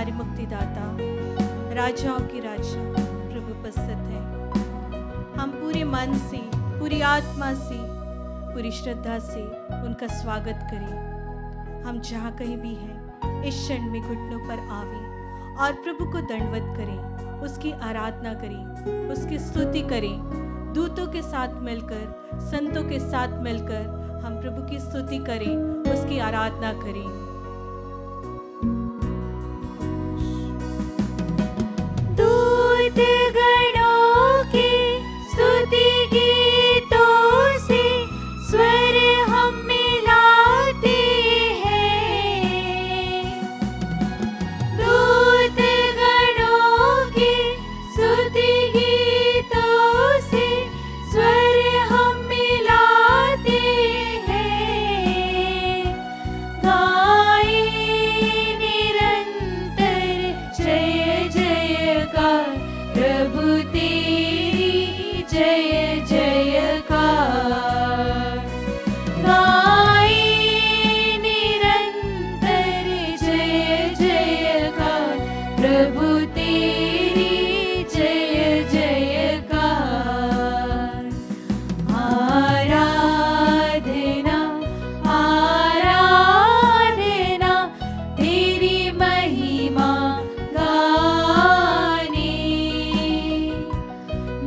हमारे मुक्तिदाता, राजाओं के राजा प्रभु उपस्थित है। हम पूरे मन से, पूरी आत्मा से, पूरी श्रद्धा से उनका स्वागत करें। हम जहाँ कहीं भी हैं इस क्षण में घुटनों पर आवें और प्रभु को दंडवत करें, उसकी आराधना करें, उसकी स्तुति करें। दूतों के साथ मिलकर, संतों के साथ मिलकर हम प्रभु की स्तुति करें, उसकी आराधना करें। दूत गणों की स्तुति गीतों से स्वर हम मिलाते हैं। दूत गणों की स्तुति गीतों से स्वर हम मिलाते हैं। गाए निरंतर जय जयकार, प्रभु तेरी जय जयकार। गाए निरंतर जय जयकार, प्रभु तेरी जय जयकार। आराधना आराधना तेरी महिमा गाने,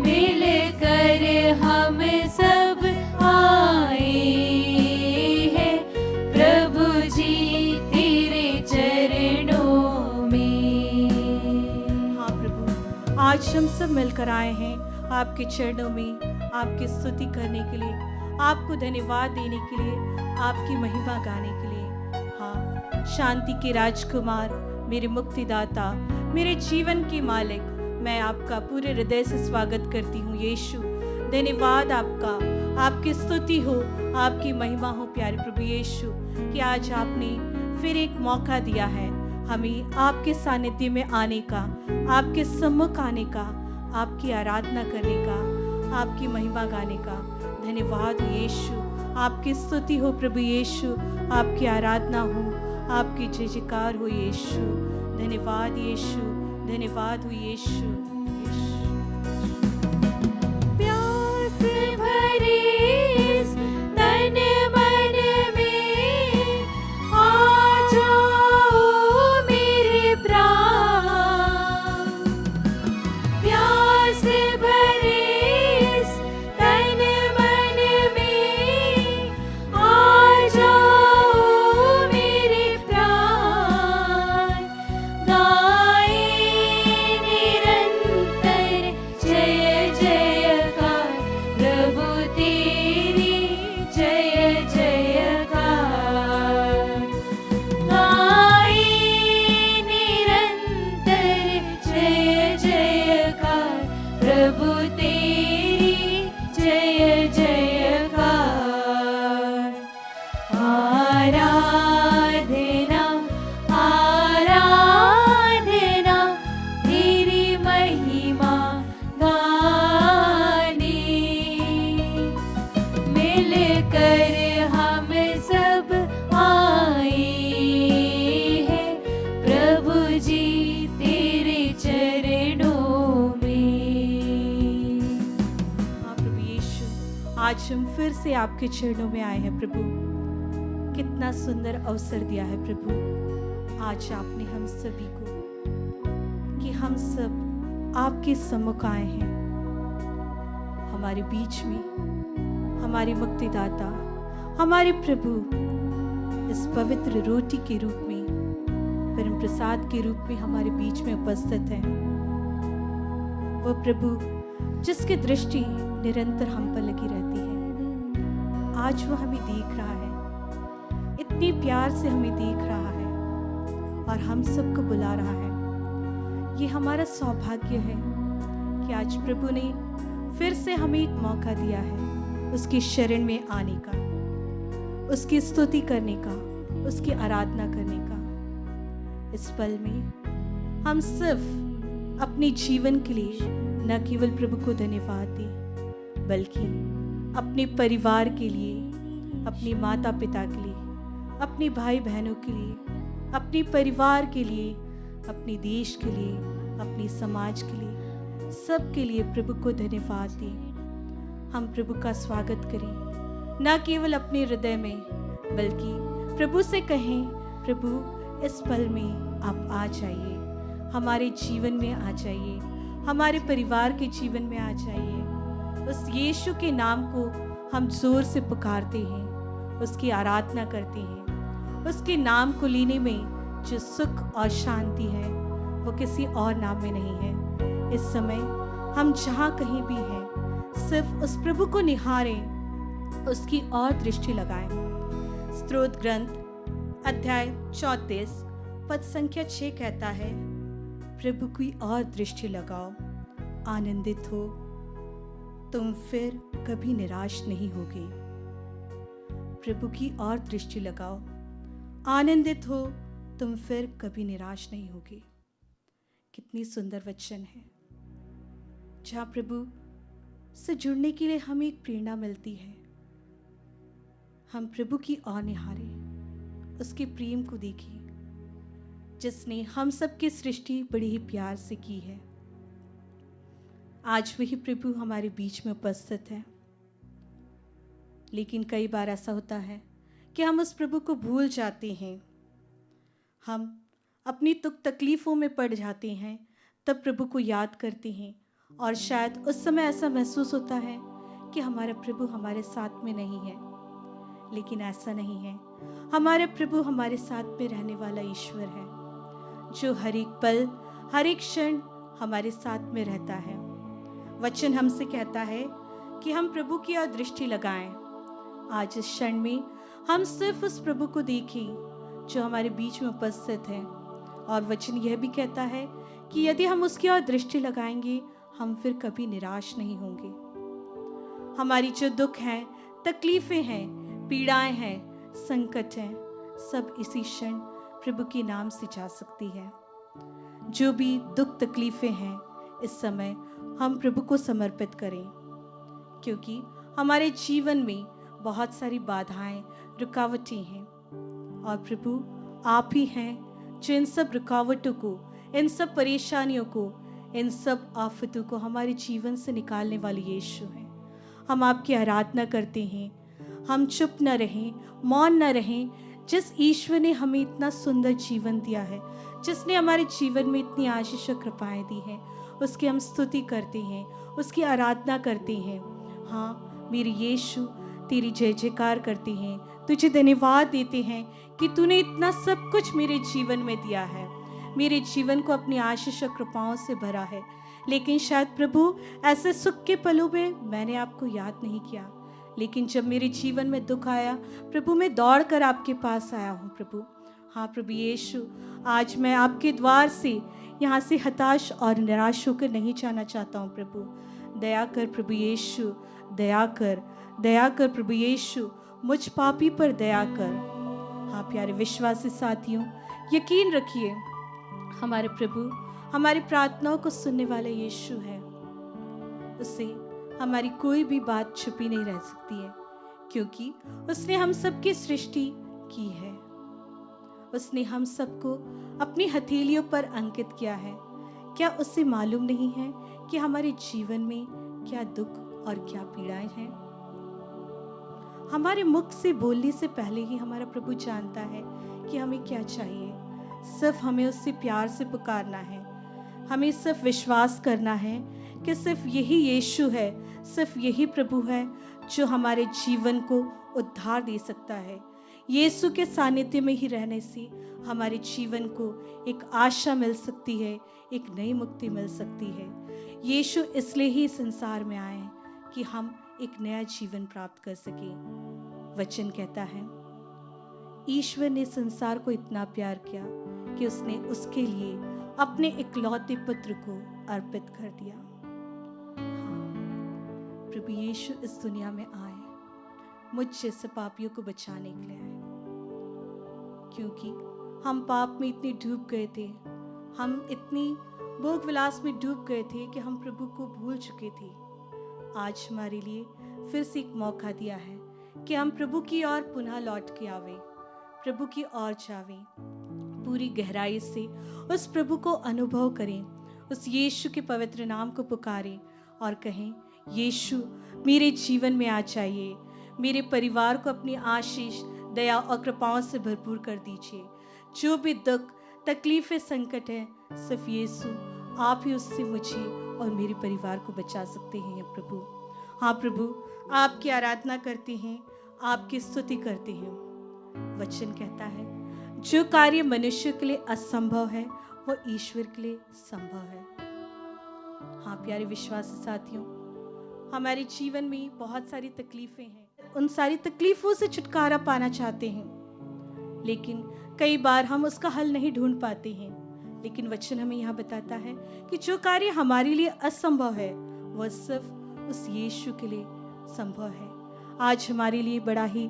मिलकर हम सब आए हैं प्रभु जी तेरे चरणों में। हाँ प्रभु, आज हम सब मिलकर आए हैं आपके चरणों में, आपकी स्तुति करने के लिए, आपको धन्यवाद देने के लिए, आपकी महिमा गाने के लिए। हाँ, शांति के राजकुमार, मेरे मुक्तिदाता, मेरे जीवन के मालिक, मैं आपका पूरे हृदय से स्वागत करती हूँ यीशु। धन्यवाद आपका, आपकी स्तुति हो, आपकी महिमा हो प्यारे प्रभु यीशु, कि आज आपने फिर एक मौका दिया है हमें आपके सानिध्य में आने का, आपके सम्मुख आने का, आपकी आराधना करने का, आपकी महिमा गाने का। धन्यवाद हो यीशु, आपकी स्तुति हो प्रभु यीशु, आपकी आराधना हो, आपकी जय जयकार हो यीशु। धन्यवाद यीशु, धन्यवाद हो यीशु। प्यास भरे इस तन मन में आ जाओ मेरे प्राण। प्यास भरे इस तन मन में आ जाओ मेरे प्राण। गाए निरंतर जय जयकार, प्रभु तेरी जय जयकार। गाए निरंतर जय जयकार, प्रभु तेरी जय जयकार। आराधना आराधना तेरी महिमा गाने, मिलकर हम सब आए हैं प्रभु जी तेरे चरणों में। हाँ प्रभु यीशु, आज हम फिर से आपके चरणों में आए हैं प्रभु। कितना सुंदर अवसर दिया है प्रभु आज आपने हम सभी को, कि हम सब आपके सम्मुख आए हैं। हमारे बीच में हमारे मुक्तिदाता, हमारे प्रभु इस पवित्र रोटी के रूप में, परम प्रसाद के रूप में हमारे बीच में उपस्थित है। वो प्रभु जिसकी दृष्टि निरंतर हम पर लगी रहती है, आज वो हमें देख रहा है, इतनी प्यार से हमें देख रहा है और हम सबको बुला रहा है। ये हमारा सौभाग्य है कि आज प्रभु ने फिर से हमें एक मौका दिया है उसकी शरण में आने का, उसकी स्तुति करने का, उसकी आराधना करने का। इस पल में हम सिर्फ अपने जीवन के लिए न केवल प्रभु को धन्यवाद दें, बल्कि अपने परिवार के लिए, अपने माता पिता के लिए, अपने भाई बहनों के लिए, अपने परिवार के लिए अपने देश के लिए, अपने समाज के लिए, सबके लिए प्रभु को धन्यवाद दें। हम प्रभु का स्वागत करें, न केवल अपने हृदय में, बल्कि प्रभु से कहें, प्रभु इस पल में आप आ जाइए, हमारे जीवन में आ जाइए, हमारे परिवार के जीवन में आ जाइए। उस यीशु के नाम को हम जोर से पुकारते हैं, उसकी आराधना करते हैं। उसके नाम को लेने में जो सुख और शांति है वो किसी और नाम में नहीं है। इस समय हम जहाँ कहीं भी हैं, सिर्फ उस प्रभु को निहारें, उसकी और दृष्टि लगाएं। स्तोत्र ग्रंथ अध्याय 34 पद संख्या 6 कहता है, प्रभु की और दृष्टि लगाओ, आनंदित हो, तुम फिर कभी निराश नहीं होगे। प्रभु की और दृष्टि लगाओ, आनंदित हो, तुम फिर कभी निराश नहीं होगे। कितनी सुंदर वचन है, जहाँ प्रभु से जुड़ने के लिए हमें एक प्रेरणा मिलती है। हम प्रभु की ओर निहारें, उसके प्रेम को देखें, जिसने हम सबकी सृष्टि बड़ी ही प्यार से की है। आज वही प्रभु हमारे बीच में उपस्थित है, लेकिन कई बार ऐसा होता है कि हम उस प्रभु को भूल जाते हैं। हम अपनी दुख तकलीफों में पड़ जाते हैं, तब प्रभु को याद करते हैं, और शायद उस समय ऐसा महसूस होता है कि हमारा प्रभु हमारे साथ में नहीं है। लेकिन ऐसा नहीं है, हमारा प्रभु हमारे साथ में रहने वाला ईश्वर है, जो हर एक पल, हर एक क्षण हमारे साथ में रहता है। वचन हमसे कहता है कि हम प्रभु की ओर दृष्टि लगाएं। आज इस क्षण में हम सिर्फ उस प्रभु को देखें जो हमारे बीच में उपस्थित है। और वचन यह भी कहता है कि यदि हम उसकी ओर दृष्टि लगाएंगे, हम फिर कभी निराश नहीं होंगे। हमारी जो दुख हैं, तकलीफें हैं, पीड़ाएं हैं, संकट हैं, सब इसी क्षण प्रभु के नाम से जा सकती है। जो भी दुख तकलीफें हैं, इस समय हम प्रभु को समर्पित करें, क्योंकि हमारे जीवन में बहुत सारी बाधाएं, रुकावटें हैं, और प्रभु आप ही हैं जो इन सब रुकावटों को, इन सब परेशानियों को, इन सब आफतों को हमारे जीवन से निकालने वाले यीशु हैं। हम आपकी आराधना करते हैं। हम चुप न रहें, मौन न रहें। जिस ईश्वर ने हमें इतना सुंदर जीवन दिया है, जिसने हमारे जीवन में इतनी आशीष और कृपाएं दी हैं, उसकी हम स्तुति करते हैं, उसकी आराधना करते हैं। हाँ मेरे यीशु, तेरी जय जयकार करते हैं, तुझे धन्यवाद देते हैं कि तूने इतना सब कुछ मेरे जीवन में दिया है, मेरे जीवन को अपनी आशीष और कृपाओं से भरा है। लेकिन शायद प्रभु ऐसे सुख के पलों में मैंने आपको याद नहीं किया, लेकिन जब मेरे जीवन में दुख आया, प्रभु मैं दौड़ कर आपके पास आया हूँ प्रभु। हाँ प्रभु यीशु, आज मैं आपके द्वार से यहाँ से हताश और निराश होकर नहीं जाना चाहता हूँ प्रभु। दया कर प्रभु यीशु, दया कर, दया कर प्रभु यीशु, मुझ पापी पर दया कर। हाँ प्यारे विश्वासी साथियों, यकीन रखिए हमारे प्रभु हमारी प्रार्थनाओं को सुनने वाला यीशु है। उससे हमारी कोई भी बात छुपी नहीं रह सकती है, क्योंकि उसने हम सबकी सृष्टि की है। उसने हम सबको अपनी हथेलियों पर अंकित किया है। क्या उसे मालूम नहीं है कि हमारे जीवन में क्या दुख और क्या पीड़ाएं हैं? हमारे मुख से बोलने से पहले ही हमारा प्रभु जानता है कि हमें क्या चाहिए। सिर्फ हमें उससे प्यार से पुकारना है। हमें सिर्फ विश्वास करना है कि सिर्फ यही यीशु है, सिर्फ यही प्रभु है जो हमारे जीवन को उद्धार दे सकता है। यीशु के सानिध्य में ही रहने से हमारे जीवन को एक आशा मिल सकती है, एक नई मुक्ति मिल सकती है। यीशु इसलिए ही संसार में आए कि हम एक नया जीवन प्राप्त कर सकें। वचन कहता है, ईश्वर ने संसार को इतना प्यार किया कि उसने उसके लिए अपने इकलौते पुत्र को अर्पित कर दिया। हाँ, प्रभु यीशु इस दुनिया में आए, मुझ जैसे पापियों को बचाने के लिए आए, क्योंकि हम पाप में इतने डूब गए थे, हम इतनी भोग विलास में डूब गए थे कि हम प्रभु को भूल चुके थे। आज हमारे लिए फिर से एक मौका दिया है कि हम प्रभु की ओर पुनः लौट के आवे, प्रभु की ओर जावें, पूरी गहराई से उस प्रभु को अनुभव करें, उस यीशु के पवित्र नाम को पुकारें और कहें, यीशु मेरे जीवन में आ जाइए, मेरे परिवार को अपनी आशीष, दया और कृपाओं से भरपूर कर दीजिए। जो भी दुख, तकलीफें, संकट है, सिर्फ यीशु आप ही उससे मुझे और मेरे परिवार को बचा सकते हैं प्रभु। हाँ प्रभु, आपकी आराधना करते हैं, आपकी स्तुति करते हैं। वचन कहता है, जो कार्य मनुष्य के लिए असंभव है वो ईश्वर के लिए संभव है। हाँ प्यारे विश्वासी साथियों, हमारे जीवन में बहुत सारी तकलीफें हैं, उन सारी तकलीफों से छुटकारा पाना चाहते हैं, लेकिन कई बार हम उसका हल नहीं ढूंढ पाते हैं। लेकिन वचन हमें यहाँ बताता है कि जो कार्य हमारे लिए असंभव है वह सिर्फ उस यीशु के लिए संभव है। आज हमारे लिए बड़ा ही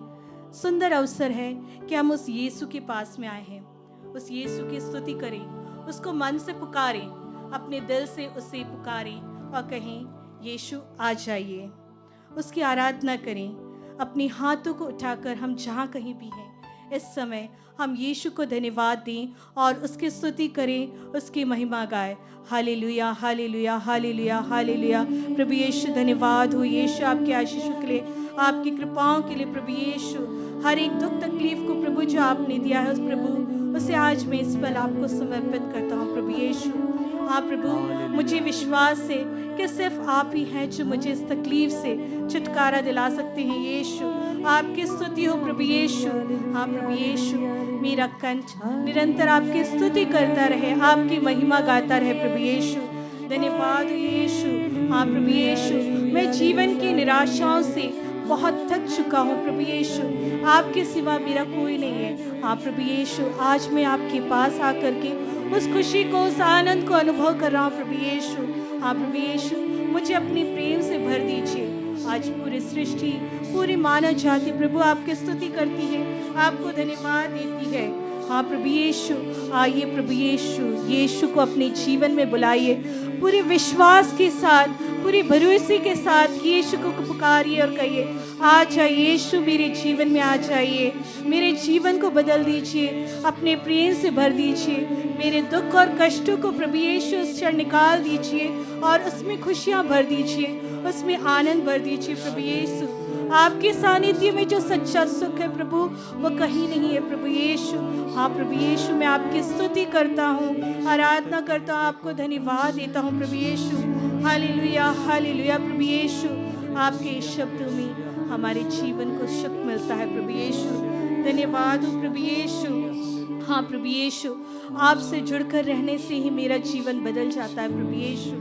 सुंदर अवसर है कि हम उस यीशु के पास में आए हैं। उस यीशु की स्तुति करें, उसको मन से पुकारें, अपने दिल से उसे पुकारें और कहें, यीशु आ जाइए। उसकी आराधना करें, अपने हाथों को उठाकर हम जहाँ कहीं भी हैं इस समय हम यीशु को धन्यवाद दें और उसकी स्तुति करें, उसकी महिमा गाएं। Hallelujah, hallelujah, hallelujah, hallelujah. प्रभु यीशु धन्यवाद हो यीशु आपके आशीषों के लिए, आपकी कृपाओं के लिए। प्रभु यीशु हर एक दुख तकलीफ को प्रभु जो आपने दिया है उस प्रभु उसे आज मैं इस पल आपको समर्पित करता हूँ प्रभु यीशु। हाँ प्रभु, मुझे विश्वास है कि सिर्फ आप ही हैं जो मुझे इस तकलीफ से छुटकारा दिला सकते हैं। यीशु आपकी स्तुति हो प्रभु यीशु। हाँ प्रभु यीशु, मेरा कंठ निरंतर आपकी स्तुति करता रहे, आपकी महिमा गाता रहे प्रभु यीशु। धन्यवाद यीशु। हाँ प्रभु यीशु, मैं जीवन की निराशाओं से बहुत थक चुका हूँ प्रभु यीशु, आपके सिवा मेरा कोई नहीं है। हाँ प्रभु यीशु, आज मैं आपके पास आकर के उस खुशी को, उस आनंद को अनुभव कर रहा हूँ प्रभु यीशु। हाँ प्रभु यीशु, मुझे अपनी प्रेम से भर दीजिए। आज पूरी सृष्टि, पूरी मानव जाति प्रभु आपकी स्तुति करती है, आपको धन्यवाद देती है। हाँ प्रभु यीशु, आइए प्रभु यीशु, यीशु को अपने जीवन में बुलाइए, पूरे विश्वास के साथ, पूरी भरोसे के साथ यीशु को पुकारिए और कहिए, आ जाइए यीशु, मेरे जीवन में आ जाइए, मेरे जीवन को बदल दीजिए, अपने प्रेम से भर दीजिए, मेरे दुख और कष्टों को प्रभु यीशु उस क्षण निकाल दीजिए और उसमें खुशियाँ भर दीजिए, उसमें आनंद भर दीजिए प्रभु यीशु। आपके सानिध्य में जो सच्चा सुख है प्रभु वो कहीं नहीं है प्रभु यीशु। हाँ प्रभु यीशु, मैं आपकी स्तुति करता हूँ, आराधना करता हूँ, आपको धन्यवाद देता हूँ प्रभु यीशु। हालेलुया, हालेलुया प्रभु यीशु, आपके शब्दों में हमारे जीवन को सुख मिलता है प्रभु यीशु। धन्यवाद हो प्रभु यीशु। हाँ प्रभु यीशु, आपसे जुड़कर रहने से ही मेरा जीवन बदल जाता है प्रभु यीशु।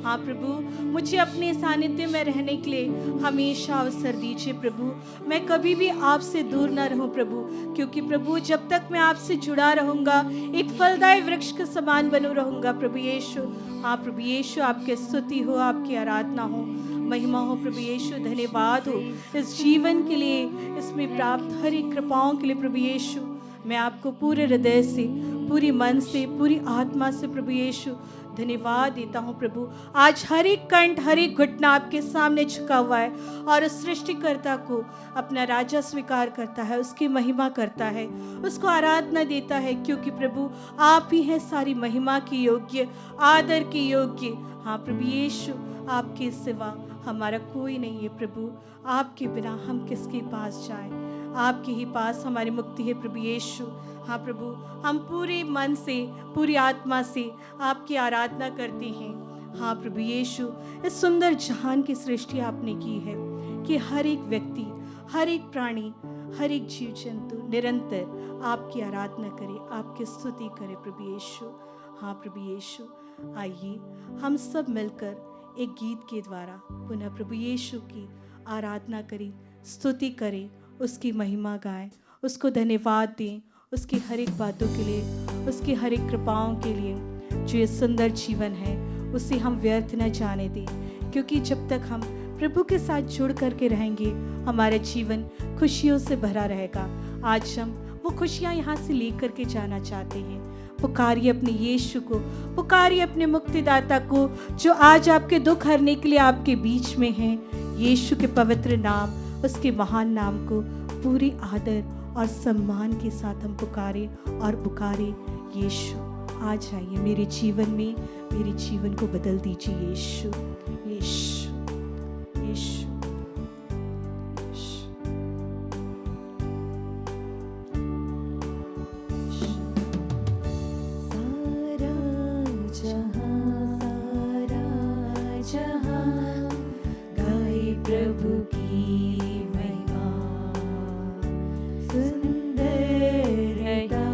हाँ प्रभु, मुझे अपने सानिध्य में रहने के लिए हमेशा अवसर दीजिए प्रभु, मैं कभी भी आपसे दूर ना रहूं प्रभु, क्योंकि प्रभु जब तक मैं आपसे जुड़ा रहूंगा एक फलदायी वृक्ष के समान बनो रहूंगा प्रभु यीशु। हाँ प्रभु यीशु, आपकी स्तुति हो, आपकी आराधना हो, महिमा हो प्रभु यीशु। धन्यवाद हो इस जीवन के लिए, इसमें प्राप्त हर एक कृपाओं के लिए प्रभु यीशु। मैं आपको पूरे हृदय से, पूरी मन से, पूरी आत्मा से प्रभु यीशु धन्यवाद देता हूँ प्रभु। आज हर एक कंठ, हर एक घुटना आपके सामने झुका हुआ है और उस सृष्टिकर्ता को अपना राजा स्वीकार करता है, उसकी महिमा करता है, उसको आराधना देता है, क्योंकि प्रभु आप ही हैं सारी महिमा की योग्य, आदर की योग्य। हाँ प्रभु यीशु, आपके सिवा हमारा कोई नहीं है प्रभु, आपके बिना हम किसके पास जाएं? आपके ही पास हमारी मुक्ति है प्रभु यीशु। हाँ प्रभु, हम पूरे मन से, पूरी आत्मा से आपकी आराधना करते हैं। हाँ प्रभु यीशु, इस सुंदर जहान की सृष्टि आपने की है कि हर एक व्यक्ति, हर एक प्राणी, हर एक जीव जंतु निरंतर आपकी आराधना करे, आपकी स्तुति करे प्रभु यीशु। हाँ प्रभु यीशु, आइए हम सब मिलकर एक गीत के द्वारा पुनः प्रभु यीशु की आराधना करें, स्तुति करें, उसकी महिमा गाएं, उसको धन्यवाद दें, उसकी हर एक बातों के लिए, उसकी हर एक कृपाओं के लिए। जो ये सुंदर जीवन है उसे हम व्यर्थ न जाने दें, क्योंकि जब तक हम प्रभु के साथ जुड़ करके रहेंगे हमारा जीवन खुशियों से भरा रहेगा। आज हम वो खुशियाँ यहाँ से ले करके जाना चाहते हैं। पुकारिए अपने यीशु को, पुकारिए अपने मुक्तिदाता को, जो आज आपके दुख हरने के लिए आपके बीच में है। यीशु के पवित्र नाम, उसके महान नाम को पूरी आदर और सम्मान के साथ हम पुकारें और पुकारें, यीशु आ जाइए मेरे जीवन में, मेरे जीवन को बदल दीजिए यीशु, यीशु, यीशु, प्रभु की महिमा, सुंदरता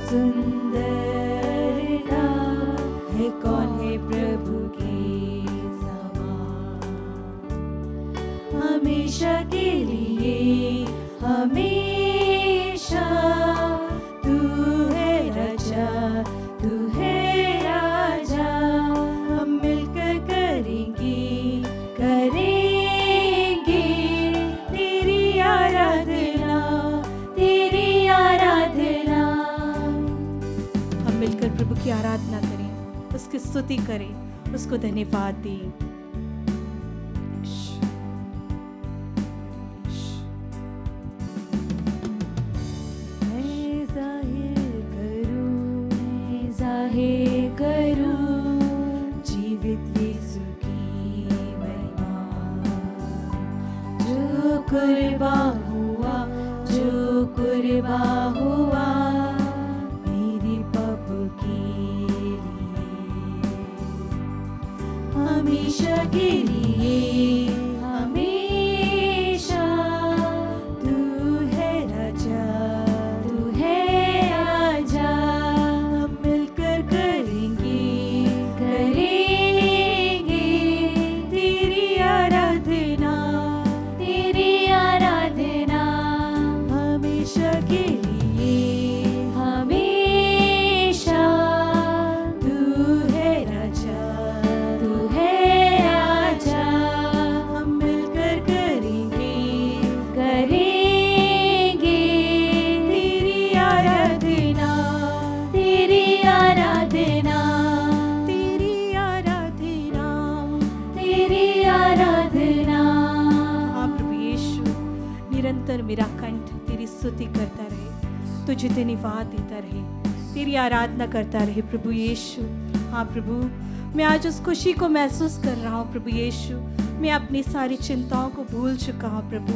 सुंदरता है, कौन है प्रभु के समान। हमेशा के लिए हमेशा तू है राजा, तू है राजा। हम मिलकर करेंगे करेंगे प्रभु की आराधना करें, उसकी स्तुति करें, उसको धन्यवाद दें। मैं जाहिर करूं जीवित यीशु की महिमा, जो कुर्बा हुआ, जो कुर्बा हुआ हमेशा के लिए हमेशा तू है राजा, तू है राजा। हम मिलकर करेंगे करेंगे तेरी आराधना, तेरी आराधना। हमेशा के लिए हमेशा तू है राजा, निरंतर मेरा कंठ तेरी स्तुति करता रहे, तुझे धन्यवाद देता रहे, तेरी आराधना करता रहे प्रभु यीशु। हाँ प्रभु, मैं आज उस खुशी को महसूस कर रहा हूँ प्रभु यीशु। मैं अपनी सारी चिंताओं को भूल चुका हूँ प्रभु।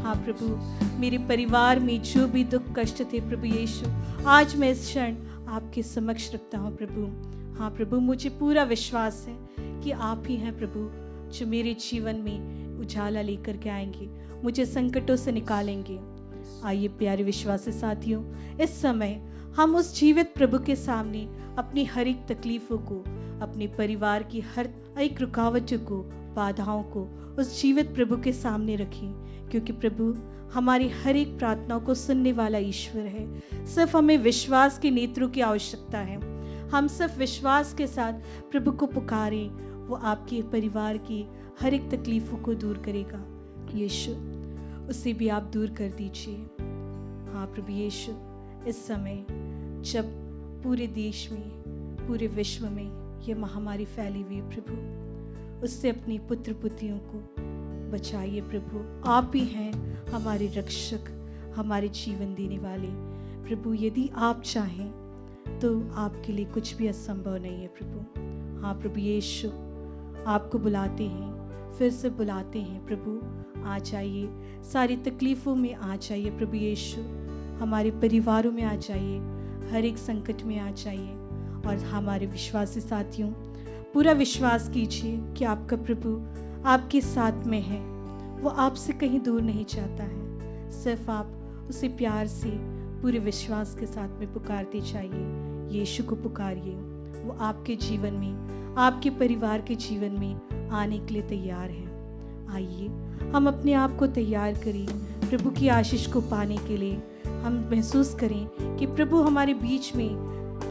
हाँ प्रभु, मेरे परिवार में जो भी दुख कष्ट थे प्रभु यीशु, आज मैं इस क्षण आपके समक्ष रखता हूँ प्रभु। हाँ प्रभु, मुझे पूरा विश्वास है कि आप ही हैं प्रभु, जो मेरे जीवन में उजाला लेकर के आएंगे, मुझे संकटों से निकालेंगे। आइए प्यारे विश्वासी साथियों, इस समय हम उस जीवित प्रभु के सामने अपनी हर एक तकलीफों को, अपने परिवार की हर एक रुकावटों को, बाधाओं को उस जीवित प्रभु के सामने रखें, क्योंकि प्रभु हमारी हर एक प्रार्थनाओं को सुनने वाला ईश्वर है। सिर्फ हमें विश्वास के नेत्रों की आवश्यकता है। हम सिर्फ विश्वास के साथ प्रभु को पुकारें, वो आपके परिवार की हर एक तकलीफों को दूर करेगा। यीशु, उसे भी आप दूर कर दीजिए। हाँ प्रभु यीशु, इस समय जब पूरे देश में, पूरे विश्व में ये महामारी फैली हुई है प्रभु, उससे अपनी पुत्र पुत्रियों को बचाइए प्रभु। आप ही हैं हमारे रक्षक, हमारे जीवन देने वाले प्रभु। यदि आप चाहें तो आपके लिए कुछ भी असंभव नहीं है प्रभु। हाँ प्रभु यीशु, आपको बुलाते हैं, फिर से बुलाते हैं प्रभु। आ जाइए, सारी तकलीफ़ों में आ जाइए प्रभु यीशु, हमारे परिवारों में आ जाइए, हर एक संकट में आ जाइए। और हमारे विश्वासी साथियों, पूरा विश्वास कीजिए कि आपका प्रभु आपके साथ में है, वो आपसे कहीं दूर नहीं जाता है। सिर्फ आप उसे प्यार से पूरे विश्वास के साथ में पुकारते जाइए। यीशु को पुकारिए, वो आपके जीवन में, आपके परिवार के जीवन में आने के लिए तैयार है। आइए हम अपने आप को तैयार करें प्रभु की आशीष को पाने के लिए। हम महसूस करें कि प्रभु हमारे बीच में,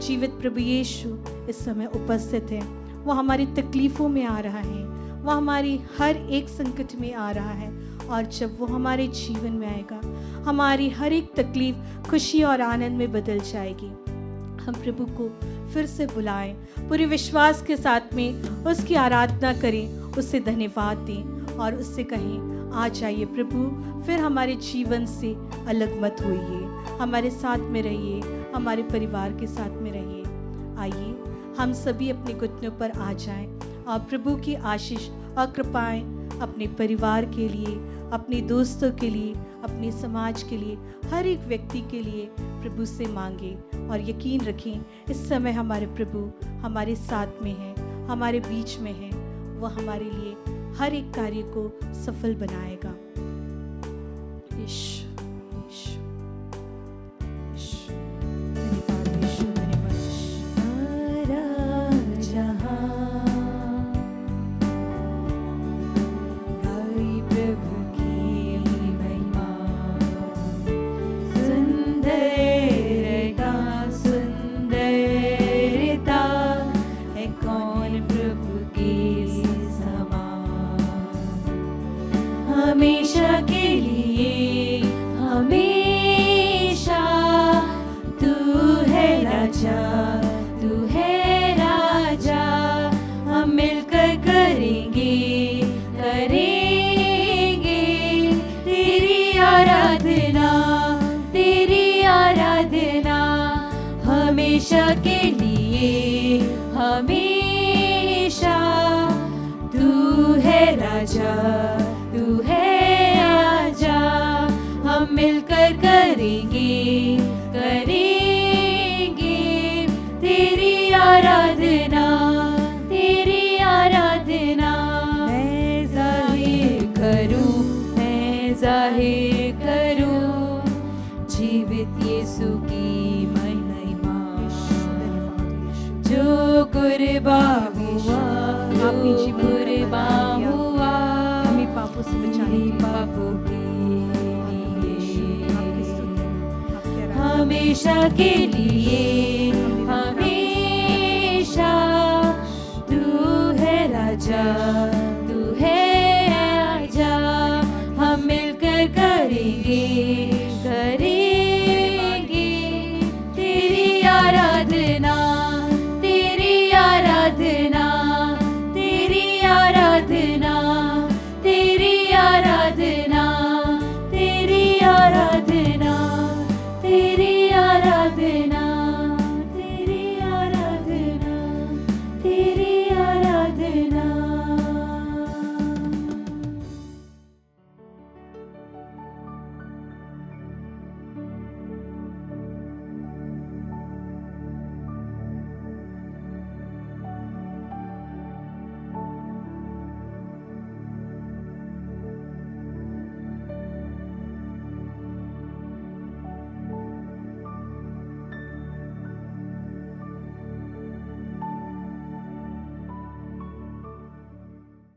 जीवित प्रभु यीशु इस समय उपस्थित है। वो हमारी तकलीफ़ों में आ रहा है, वो हमारी हर एक संकट में आ रहा है। और जब वो हमारे जीवन में आएगा, हमारी हर एक तकलीफ खुशी और आनंद में बदल जाएगी। हम प्रभु को फिर से बुलाएं, पूरे विश्वास के साथ में उसकी आराधना करें, उससे धन्यवाद दें और उससे कहें, आ जाइए प्रभु, फिर हमारे जीवन से अलग मत होइए, हमारे साथ में रहिए, हमारे परिवार के साथ में रहिए। आइए हम सभी अपने घुटनों पर आ जाएं और प्रभु की आशीष और कृपाएं अपने परिवार के लिए, अपने दोस्तों के लिए, अपने समाज के लिए, हर एक व्यक्ति के लिए प्रभु से मांगे। और यकीन रखें, इस समय हमारे प्रभु हमारे साथ में हैं, हमारे बीच में हैं। वह हमारे लिए हर एक कार्य को सफल बनाएगा। यीशु, यीशु, यीशु। धन्यवाद यीशु, धन्यवाद यीशु। सारा जहां गाए प्रभु की महिमा, सुंदरता सुंदरता है कौन प्रभु के समान। हमेशा के लिए हमेशा तू है राजा, तू है राजा। हम मिलकर करेंगे करेंगे तेरी आराधना, तेरी आराधना। हमेशा के लिए हमेशा तू है राजा, तू है राजा। हम मिलकर करेंगे करेंगे तेरी आराधना, तेरी आराधना। मैं जाहिर करूं, मैं जाहिर करूं जीवित यीशु की महिमा। जो कुर्बान हुआ, आपने जीवन कुर्बान हुआ हमें पापों से बचाने के लिए। पापों के आपकी लिए, स्तुति, आपकी आराधना। हमेशा के लिए